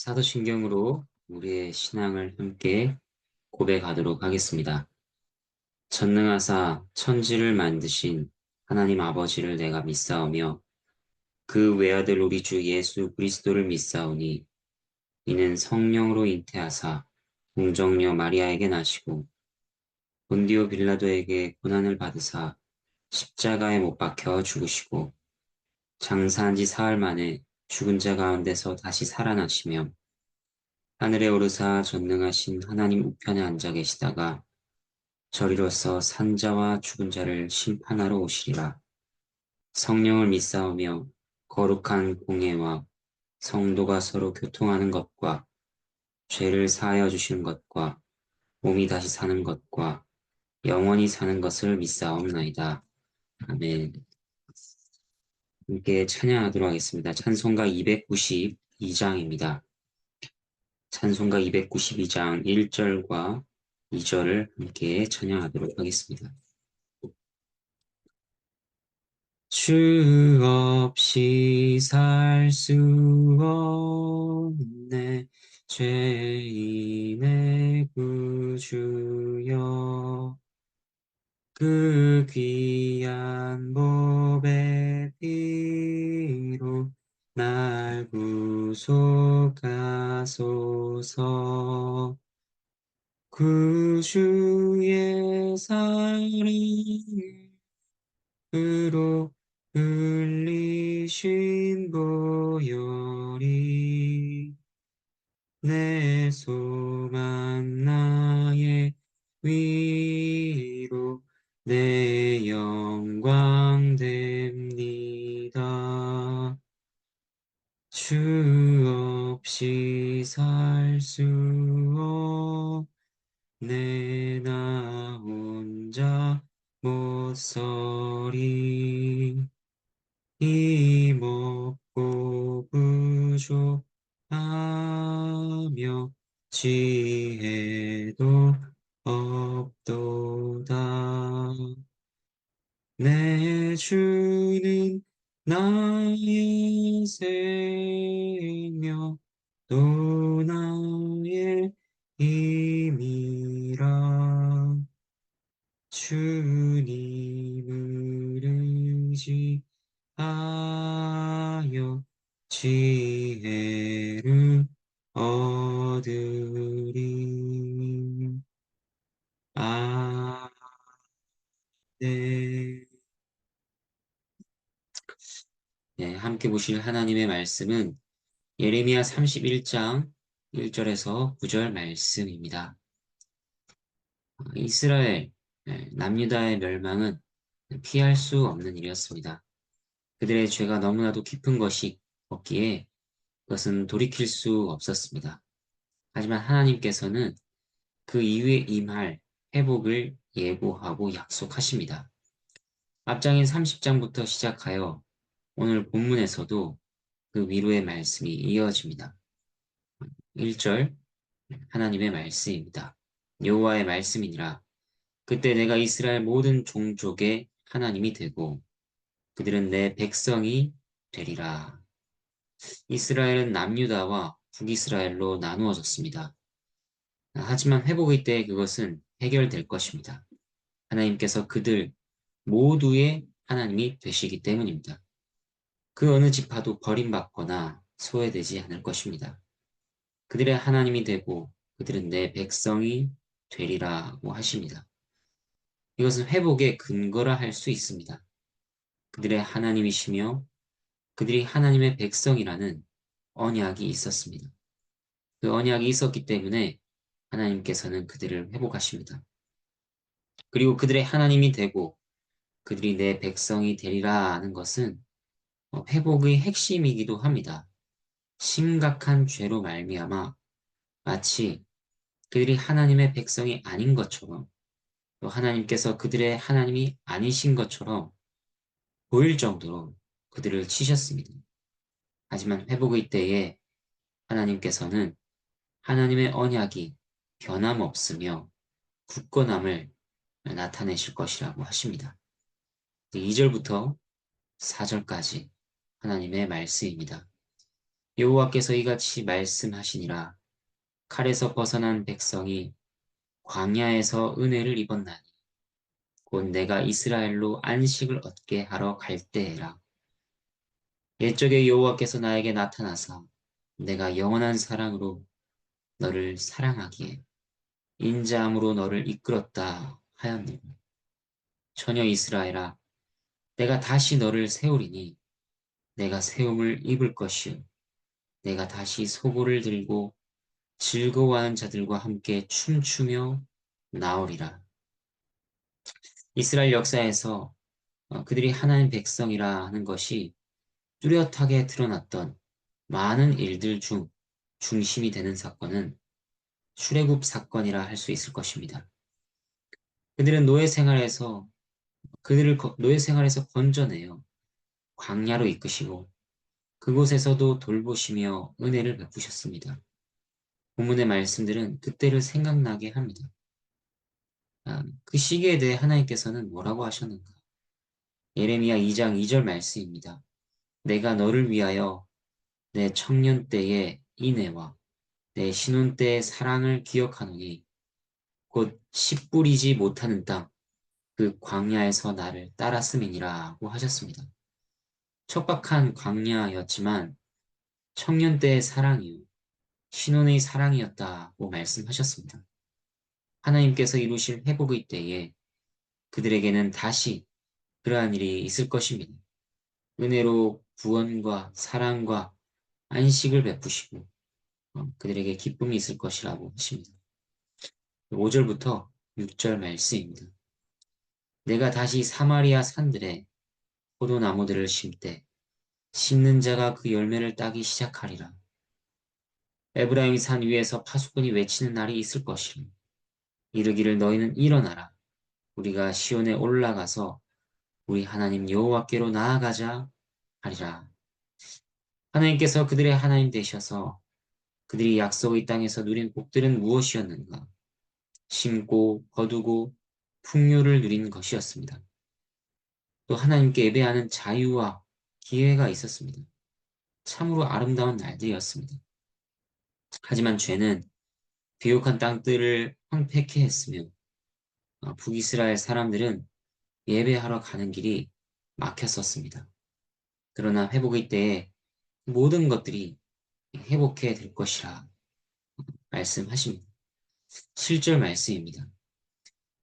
사도신경으로 우리의 신앙을 함께 고백하도록 하겠습니다. 전능하사 천지를 만드신 하나님 아버지를 내가 믿사오며 그 외아들 우리 주 예수 그리스도를 믿사오니 이는 성령으로 잉태하사 동정녀 마리아에게 나시고 본디오 빌라도에게 고난을 받으사 십자가에 못 박혀 죽으시고 장사한 지 사흘 만에 죽은 자 가운데서 다시 살아나시며 하늘에 오르사 전능하신 하나님 우편에 앉아 계시다가 저리로서 산자와 죽은 자를 심판하러 오시리라. 성령을 믿사오며 거룩한 공예와 성도가 서로 교통하는 것과 죄를 사하여 주시는 것과 몸이 다시 사는 것과 영원히 사는 것을 믿사옵나이다. 아멘. 함께 찬양하도록 하겠습니다. 찬송가 292장입니다. 찬송가 292장 1절과 2절을 함께 찬양하도록 하겠습니다. 주 없이 살 수 없네 죄인의 구주여 그 귀한 보배 피로 날 구속하소서 구주의 사랑으로 흘리신 보혈이 내 소망 나의 위로 내 영광 됩니다. 주 없이 살 수 없네 나 혼자 못 서리 힘없고 부족하며 지혜도 없도다. 내 주는 나의 생명 또 나의 힘이라. 주님을 의지하여 지혜를 얻으리. 아, 네. 네, 함께 보실 하나님의 말씀은 예레미야 31장 1절에서 9절 말씀입니다. 이스라엘, 남유다의 멸망은 피할 수 없는 일이었습니다. 그들의 죄가 너무나도 깊은 것이 없기에 그것은 돌이킬 수 없었습니다. 하지만 하나님께서는 그 이후에 임할 회복을 예고하고 약속하십니다. 앞장인 30장부터 시작하여 오늘 본문에서도 그 위로의 말씀이 이어집니다. 1절 하나님의 말씀입니다. 여호와의 말씀이니라. 그때 내가 이스라엘 모든 종족의 하나님이 되고 그들은 내 백성이 되리라. 이스라엘은 남유다와 북이스라엘로 나누어졌습니다. 하지만 회복의 때 그것은 해결될 것입니다. 하나님께서 그들 모두의 하나님이 되시기 때문입니다. 그 어느 지파도 버림받거나 소외되지 않을 것입니다. 그들의 하나님이 되고 그들은 내 백성이 되리라고 하십니다. 이것은 회복의 근거라 할 수 있습니다. 그들의 하나님이시며 그들이 하나님의 백성이라는 언약이 있었습니다. 그 언약이 있었기 때문에 하나님께서는 그들을 회복하십니다. 그리고 그들의 하나님이 되고 그들이 내 백성이 되리라 하는 것은 회복의 핵심이기도 합니다. 심각한 죄로 말미암아 마치 그들이 하나님의 백성이 아닌 것처럼 또 하나님께서 그들의 하나님이 아니신 것처럼 보일 정도로 그들을 치셨습니다. 하지만 회복의 때에 하나님께서는 하나님의 언약이 변함없으며 굳건함을 나타내실 것이라고 하십니다. 2절부터 4절까지 하나님의 말씀입니다. 여호와께서 이같이 말씀하시니라. 칼에서 벗어난 백성이 광야에서 은혜를 입었나니 곧 내가 이스라엘로 안식을 얻게 하러 갈 때에라. 옛적에 여호와께서 나에게 나타나사 내가 영원한 사랑으로 너를 사랑하기에 인자함으로 너를 이끌었다 하였느니 처녀 이스라엘아 내가 다시 너를 세우리니 내가 세움을 입을 것이요 내가 다시 소고를 들고 즐거워하는 자들과 함께 춤추며 나오리라. 이스라엘 역사에서 그들이 하나님 백성이라 하는 것이 뚜렷하게 드러났던 많은 일들 중 중심이 되는 사건은 출애굽 사건이라 할 수 있을 것입니다. 그들은 노예 생활에서 건져내어 광야로 이끄시고 그곳에서도 돌보시며 은혜를 베푸셨습니다. 본문의 말씀들은 그때를 생각나게 합니다. 그 시기에 대해 하나님께서는 뭐라고 하셨는가? 예레미야 2장 2절 말씀입니다. 내가 너를 위하여 내 청년 때의 인애와 내 신혼 때의 사랑을 기억하노니 곧 씨 뿌리지 못하는 땅 그 광야에서 나를 따랐음이니라고 하셨습니다. 척박한 광야였지만 청년 때의 사랑이요 신혼의 사랑이었다고 말씀하셨습니다. 하나님께서 이루실 회복의 때에 그들에게는 다시 그러한 일이 있을 것입니다. 은혜로 구원과 사랑과 안식을 베푸시고 그들에게 기쁨이 있을 것이라고 하십니다. 5절부터 6절 말씀입니다. 내가 다시 사마리아 산들에 포도나무들을 심되 심는 자가 그 열매를 따기 시작하리라. 에브라임 산 위에서 파수꾼이 외치는 날이 있을 것이라. 이르기를 너희는 일어나라. 우리가 시온에 올라가서 우리 하나님 여호와께로 나아가자 하리라. 하나님께서 그들의 하나님 되셔서 그들이 약속의 땅에서 누린 복들은 무엇이었는가? 심고 거두고 풍요를 누린 것이었습니다. 또 하나님께 예배하는 자유와 기회가 있었습니다. 참으로 아름다운 날들이었습니다. 하지만 죄는 비옥한 땅들을 황폐케 했으며 북이스라엘 사람들은 예배하러 가는 길이 막혔었습니다. 그러나 회복의 때에 모든 것들이 회복해 될 것이라 말씀하십니다. 7절 말씀입니다.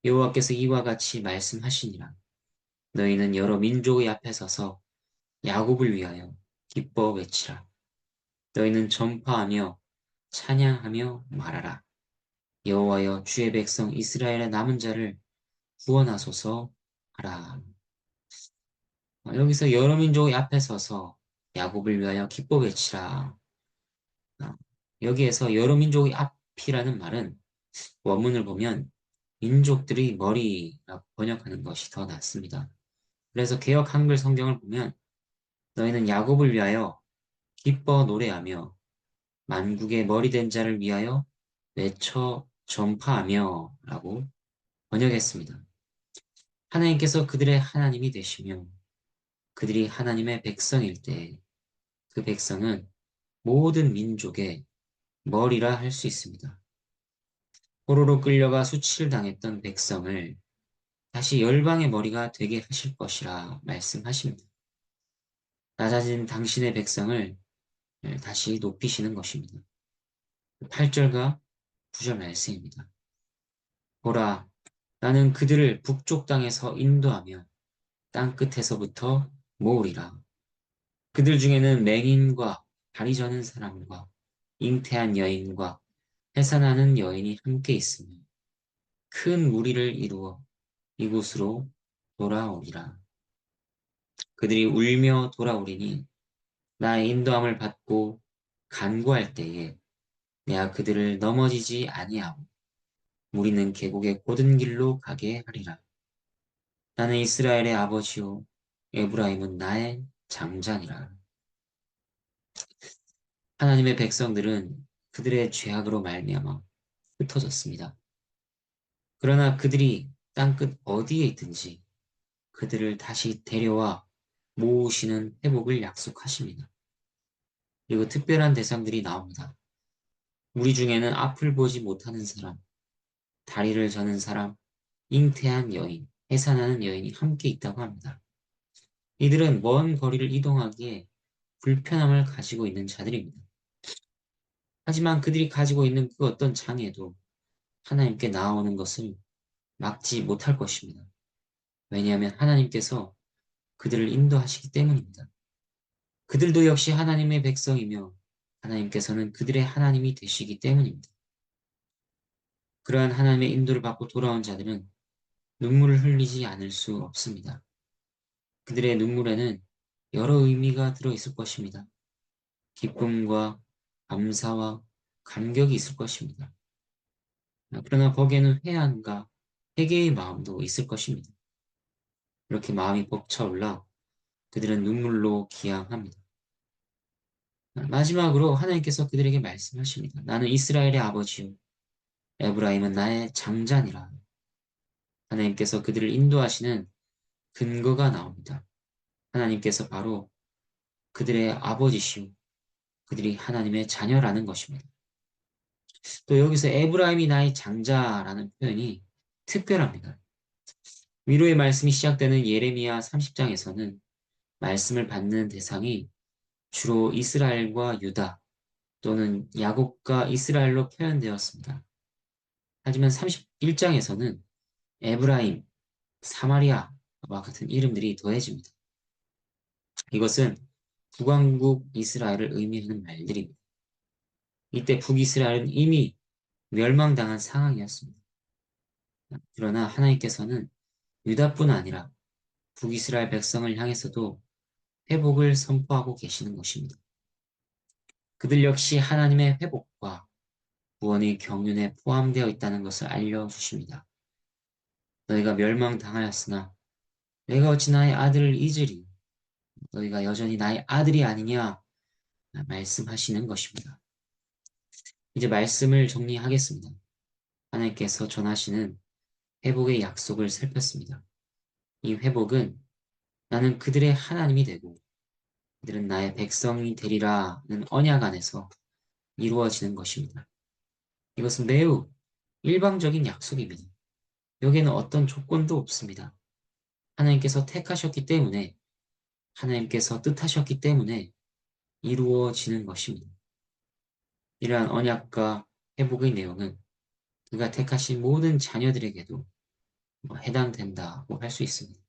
여호와께서 이와 같이 말씀하시니라. 너희는 여러 민족의 앞에 서서 야곱을 위하여 기뻐 외치라. 너희는 전파하며 찬양하며 말하라. 여호와여 주의 백성 이스라엘의 남은 자를 구원하소서 하라. 여기서 여러 민족의 앞에 서서 야곱을 위하여 기뻐 외치라. 어, 여기에서 여러 민족의 앞이라는 말은 원문을 보면 민족들의 머리라고 번역하는 것이 더 낫습니다. 그래서 개역 한글 성경을 보면 너희는 야곱을 위하여 기뻐 노래하며 만국의 머리된 자를 위하여 외쳐 전파하며 라고 번역했습니다. 하나님께서 그들의 하나님이 되시며 그들이 하나님의 백성일 때 그 백성은 모든 민족의 머리라 할 수 있습니다. 포로로 끌려가 수치를 당했던 백성을 다시 열방의 머리가 되게 하실 것이라 말씀하십니다. 낮아진 당신의 백성을 다시 높이시는 것입니다. 8절과 9절 말씀입니다. 보라, 나는 그들을 북쪽 땅에서 인도하며 땅 끝에서부터 모으리라. 그들 중에는 맹인과 다리 저는 사람과 잉태한 여인과 해산하는 여인이 함께 있으며 큰 무리를 이루어 이곳으로 돌아오리라. 그들이 울며 돌아오리니 나의 인도함을 받고 간구할 때에 내가 그들을 넘어지지 아니하고 무리는 계곡의 고든 길로 가게 하리라. 나는 이스라엘의 아버지요 에브라임은 나의 장자니라. 하나님의 백성들은 그들의 죄악으로 말미암아 흩어졌습니다. 그러나 그들이 땅끝 어디에 있든지 그들을 다시 데려와 모으시는 회복을 약속하십니다. 그리고 특별한 대상들이 나옵니다. 우리 중에는 앞을 보지 못하는 사람, 다리를 저는 사람, 잉태한 여인, 해산하는 여인이 함께 있다고 합니다. 이들은 먼 거리를 이동하기에 불편함을 가지고 있는 자들입니다. 하지만 그들이 가지고 있는 그 어떤 장애도 하나님께 나아오는 것을 막지 못할 것입니다. 왜냐하면 하나님께서 그들을 인도하시기 때문입니다. 그들도 역시 하나님의 백성이며 하나님께서는 그들의 하나님이 되시기 때문입니다. 그러한 하나님의 인도를 받고 돌아온 자들은 눈물을 흘리지 않을 수 없습니다. 그들의 눈물에는 여러 의미가 들어있을 것입니다. 기쁨과 감사와 감격이 있을 것입니다. 그러나 거기에는 회한과 회개의 마음도 있을 것입니다. 이렇게 마음이 벅차올라 그들은 눈물로 기양합니다. 마지막으로 하나님께서 그들에게 말씀하십니다. 나는 이스라엘의 아버지요 에브라임은 나의 장자니라. 하나님께서 그들을 인도하시는 근거가 나옵니다. 하나님께서 바로 그들의 아버지시오. 그들이 하나님의 자녀라는 것입니다. 또 여기서 에브라임이 나의 장자라는 표현이 특별합니다. 위로의 말씀이 시작되는 예레미야 30장에서는 말씀을 받는 대상이 주로 이스라엘과 유다 또는 야곱과 이스라엘로 표현되었습니다. 하지만 31장에서는 에브라임, 사마리아와 같은 이름들이 더해집니다. 이것은 북왕국 이스라엘을 의미하는 말들입니다. 이때 북이스라엘은 이미 멸망당한 상황이었습니다. 그러나 하나님께서는 유다뿐 아니라 북이스라엘 백성을 향해서도 회복을 선포하고 계시는 것입니다. 그들 역시 하나님의 회복과 구원의 경륜에 포함되어 있다는 것을 알려주십니다. 너희가 멸망당하였으나 내가 어찌 나의 아들을 잊으리? 너희가 여전히 나의 아들이 아니냐? 말씀하시는 것입니다. 이제 말씀을 정리하겠습니다. 하나님께서 전하시는 회복의 약속을 살폈습니다. 이 회복은 나는 그들의 하나님이 되고 그들은 나의 백성이 되리라는 언약 안에서 이루어지는 것입니다. 이것은 매우 일방적인 약속입니다. 여기에는 어떤 조건도 없습니다. 하나님께서 택하셨기 때문에 하나님께서 뜻하셨기 때문에 이루어지는 것입니다. 이러한 언약과 회복의 내용은 그가 택하신 모든 자녀들에게도 해당된다고 할 수 있습니다.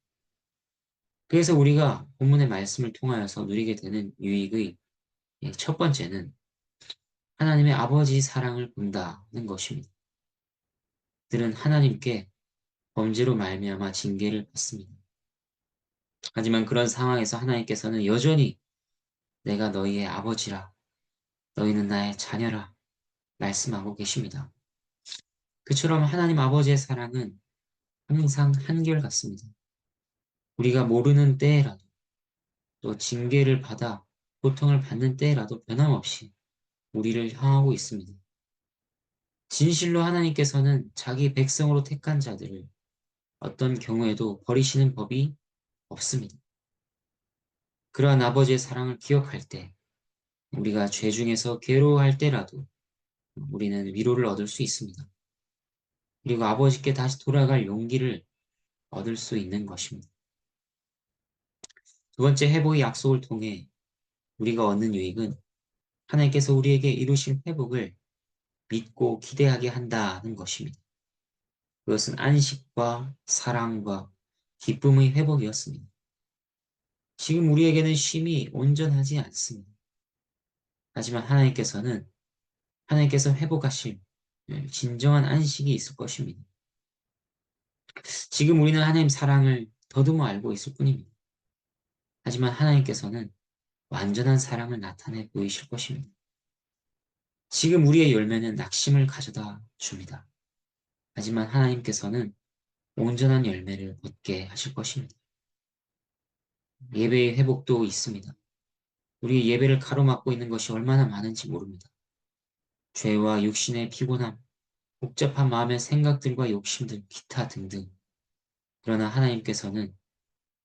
그래서 우리가 본문의 말씀을 통하여서 누리게 되는 유익의 첫 번째는 하나님의 아버지 사랑을 본다는 것입니다. 그들은 하나님께 범죄로 말미암아 징계를 받습니다. 하지만 그런 상황에서 하나님께서는 여전히 내가 너희의 아버지라, 너희는 나의 자녀라 말씀하고 계십니다. 그처럼 하나님 아버지의 사랑은 항상 한결같습니다. 우리가 모르는 때에라도 또 징계를 받아 고통을 받는 때에라도 변함없이 우리를 향하고 있습니다. 진실로 하나님께서는 자기 백성으로 택한 자들을 어떤 경우에도 버리시는 법이 없습니다. 그러한 아버지의 사랑을 기억할 때 우리가 죄 중에서 괴로워할 때라도 우리는 위로를 얻을 수 있습니다. 그리고 아버지께 다시 돌아갈 용기를 얻을 수 있는 것입니다. 두 번째 회복의 약속을 통해 우리가 얻는 유익은 하나님께서 우리에게 이루신 회복을 믿고 기대하게 한다는 것입니다. 그것은 안식과 사랑과 기쁨의 회복이었습니다. 지금 우리에게는 쉼이 온전하지 않습니다. 하지만 하나님께서 회복하실 진정한 안식이 있을 것입니다. 지금 우리는 하나님 사랑을 더듬어 알고 있을 뿐입니다. 하지만 하나님께서는 완전한 사랑을 나타내 보이실 것입니다. 지금 우리의 열매는 낙심을 가져다 줍니다. 하지만 하나님께서는 온전한 열매를 얻게 하실 것입니다. 예배의 회복도 있습니다. 우리 예배를 가로막고 있는 것이 얼마나 많은지 모릅니다. 죄와 육신의 피곤함, 복잡한 마음의 생각들과 욕심들, 기타 등등. 그러나 하나님께서는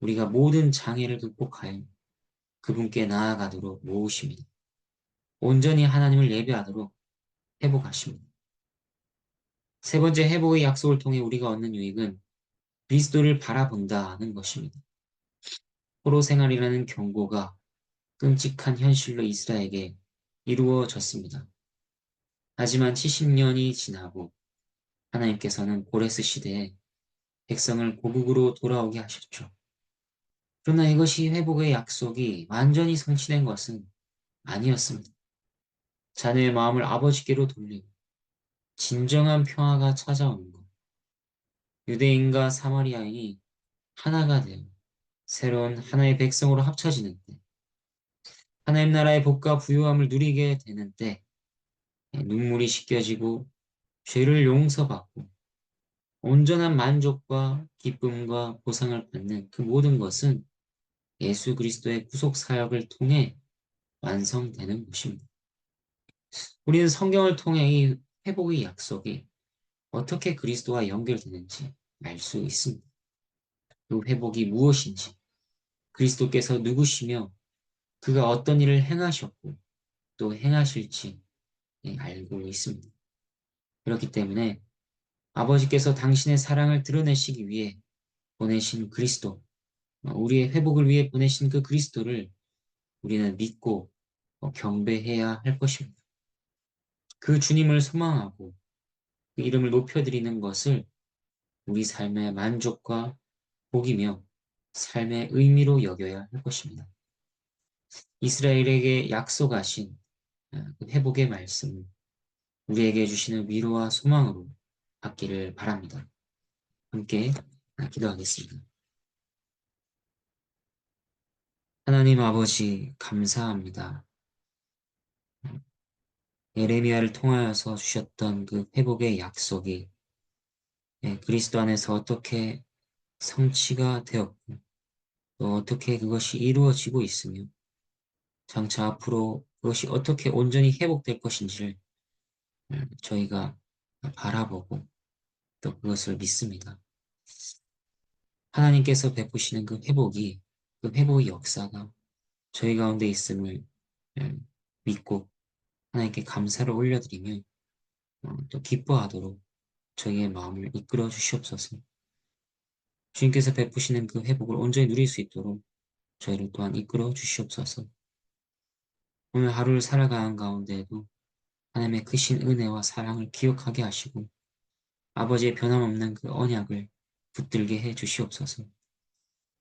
우리가 모든 장애를 극복하여 그분께 나아가도록 모으십니다. 온전히 하나님을 예배하도록 회복하십니다. 세 번째 회복의 약속을 통해 우리가 얻는 유익은 그리스도를 바라본다는 것입니다. 포로 생활이라는 경고가 끔찍한 현실로 이스라엘에게 이루어졌습니다. 하지만 70년이 지나고 하나님께서는 고레스 시대에 백성을 고국으로 돌아오게 하셨죠. 그러나 이것이 회복의 약속이 완전히 성취된 것은 아니었습니다. 자녀의 마음을 아버지께로 돌리고 진정한 평화가 찾아오는 것. 유대인과 사마리아인이 하나가 되어 새로운 하나의 백성으로 합쳐지는 때, 하나님 나라의 복과 부유함을 누리게 되는 때, 눈물이 씻겨지고 죄를 용서받고 온전한 만족과 기쁨과 보상을 받는 그 모든 것은 예수 그리스도의 구속 사역을 통해 완성되는 것입니다. 우리는 성경을 통해 이 회복의 약속이 어떻게 그리스도와 연결되는지 알 수 있습니다. 그 회복이 무엇인지, 그리스도께서 누구시며 그가 어떤 일을 행하셨고 또 행하실지 알고 있습니다. 그렇기 때문에 아버지께서 당신의 사랑을 드러내시기 위해 보내신 그리스도, 우리의 회복을 위해 보내신 그 그리스도를 우리는 믿고 경배해야 할 것입니다. 그 주님을 소망하고 그 이름을 높여드리는 것을 우리 삶의 만족과 복이며 삶의 의미로 여겨야 할 것입니다. 이스라엘에게 약속하신 그 회복의 말씀을 우리에게 주시는 위로와 소망으로 받기를 바랍니다. 함께 기도하겠습니다. 하나님 아버지 감사합니다. 예레미야를 통하여서 주셨던 그 회복의 약속이 그리스도 안에서 어떻게 성취가 되었고 또 어떻게 그것이 이루어지고 있으며 장차 앞으로 그것이 어떻게 온전히 회복될 것인지를 저희가 바라보고 또 그것을 믿습니다. 하나님께서 베푸시는 그 회복의 역사가 저희 가운데 있음을 믿고 하나님께 감사를 올려드리며 또 기뻐하도록 저희의 마음을 이끌어 주시옵소서. 주님께서 베푸시는 그 회복을 온전히 누릴 수 있도록 저희를 또한 이끌어 주시옵소서. 오늘 하루를 살아가는 가운데에도 하나님의 크신 은혜와 사랑을 기억하게 하시고 아버지의 변함없는 그 언약을 붙들게 해 주시옵소서.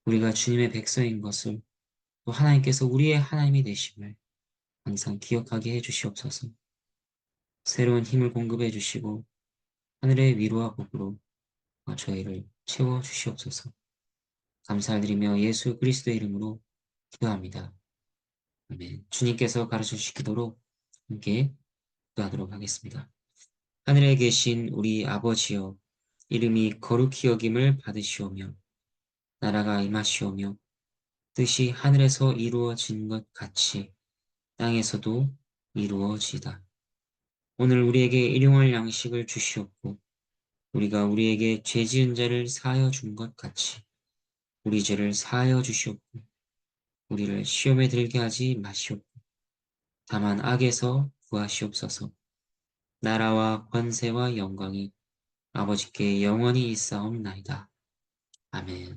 우리가 주님의 백성인 것을 또 하나님께서 우리의 하나님이 되심을 항상 기억하게 해 주시옵소서. 새로운 힘을 공급해 주시고 하늘의 위로와 복으로 저희를 채워 주시옵소서. 감사드리며 예수 그리스도의 이름으로 기도합니다. 아멘. 주님께서 가르쳐 주시도록 함께 기도하도록 하겠습니다. 하늘에 계신 우리 아버지여, 이름이 거룩히 여김을 받으시오며 나라가 임하시오며 뜻이 하늘에서 이루어진 것 같이 땅에서도 이루어지다. 오늘 우리에게 일용할 양식을 주시옵고 우리가 우리에게 죄 지은 자를 사하여 준 것 같이 우리 죄를 사하여 주시옵고 우리를 시험에 들게 하지 마시옵고 다만 악에서 구하시옵소서. 나라와 권세와 영광이 아버지께 영원히 있사옵나이다. 아멘.